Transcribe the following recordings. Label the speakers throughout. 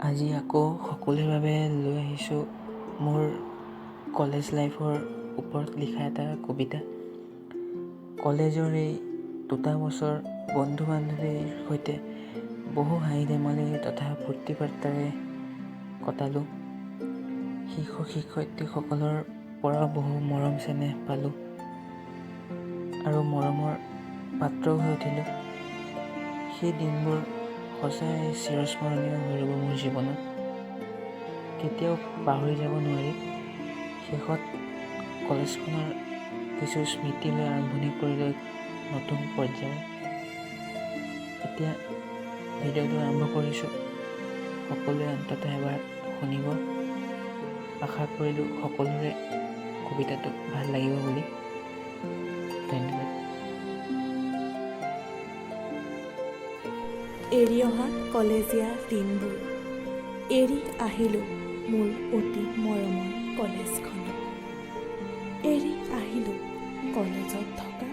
Speaker 1: আজি আকৌ সকলোৰে বাবে লৈ আহিছোঁ মোৰ কলেজ লাইফৰ ওপৰত লিখা এটা কবিতা। কলেজৰ এই 2টা বছৰ বন্ধু বান্ধৱীৰ সৈতে বহু হাঁহি ধেমালি তথা ফূৰ্তি ফাৰ্তাৰে কটালোঁ। শিক্ষক শিক্ষয়িত্ৰীসকলৰ পৰা বহু মৰম চেনেহ পালোঁ আৰু মৰমৰ পাত্ৰও হৈ উঠিলোঁ। সেই দিনবোৰ সঁচাই চিৰস্মৰণীয় হৈ ৰ'ব মোৰ জীৱনত, কেতিয়াও পাহৰি যাব নোৱাৰি। শেষত কলেজখনৰ কিছু স্মৃতি লৈ আৰম্ভণি কৰিলোঁ নতুন পৰ্যায়ৰ। এতিয়া ভিডিঅ'টো আৰম্ভ কৰিছোঁ, সকলোৱে অন্ততঃ এবাৰ শুনিব। আশা কৰিলোঁ সকলোৰে কবিতাটো ভাল লাগিব বুলি। ধন্যবাদ।
Speaker 2: এৰি অহা কলেজীয়া দিনবোৰ, এৰি আহিলোঁ মোৰ অতি মৰমৰ কলেজখনত। এৰি আহিলোঁ কলেজত থকা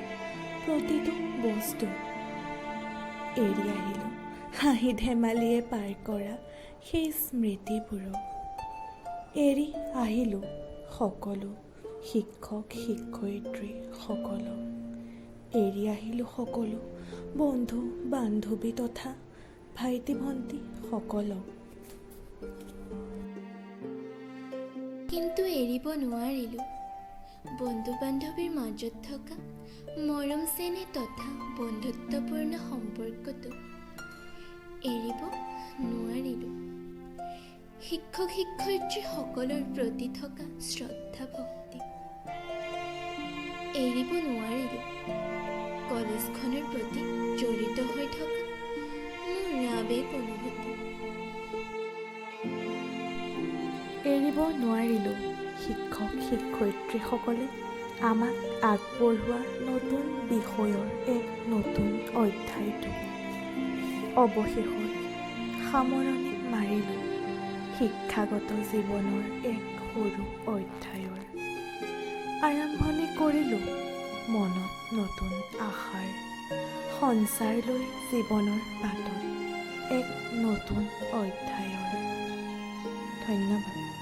Speaker 2: প্ৰতিটো বস্তু। এৰি আহিলোঁ হাঁহি ধেমালিয়ে পাৰ কৰা সেই স্মৃতিবোৰক। এৰি আহিলোঁ সকলো শিক্ষক শিক্ষয়িত্ৰী সকলক। এৰি আহিলোঁ সকলো বন্ধু বান্ধৱী তথা ভাইটি ভণ্টি সকলক।
Speaker 3: কিন্তু এৰিব নোৱাৰিলোঁ বন্ধু বান্ধৱীৰ মাজত থকা মৰম চেনেহ তথা বন্ধুত্বপূৰ্ণ সম্পৰ্কটো। এৰিব নোৱাৰিলোঁ শিক্ষক শিক্ষয়িত্ৰী সকলৰ প্ৰতি থকা শ্ৰদ্ধা ভক্তি। এৰিব নোৱাৰিলোঁ কলেজখনৰ প্ৰতি জড়িত হৈ থকা মোৰ আৱেগ অনুভূতি।
Speaker 2: এৰিব নোৱাৰিলোঁ শিক্ষক শিক্ষয়িত্ৰীসকলে আমাক আগবঢ়োৱা নতুন বিষয়ৰ এক নতুন অধ্যায়টো। অৱশেষত সামৰণি মাৰিলোঁ শিক্ষাগত জীৱনৰ এক সৰু অধ্যায়ৰ। আৰম্ভণি কৰিলোঁ মনত নতুন আশাৰ সঞ্চাৰ লৈ জীৱনৰ বাটত এক নতুন অধ্যায়ৰ। ধন্যবাদ।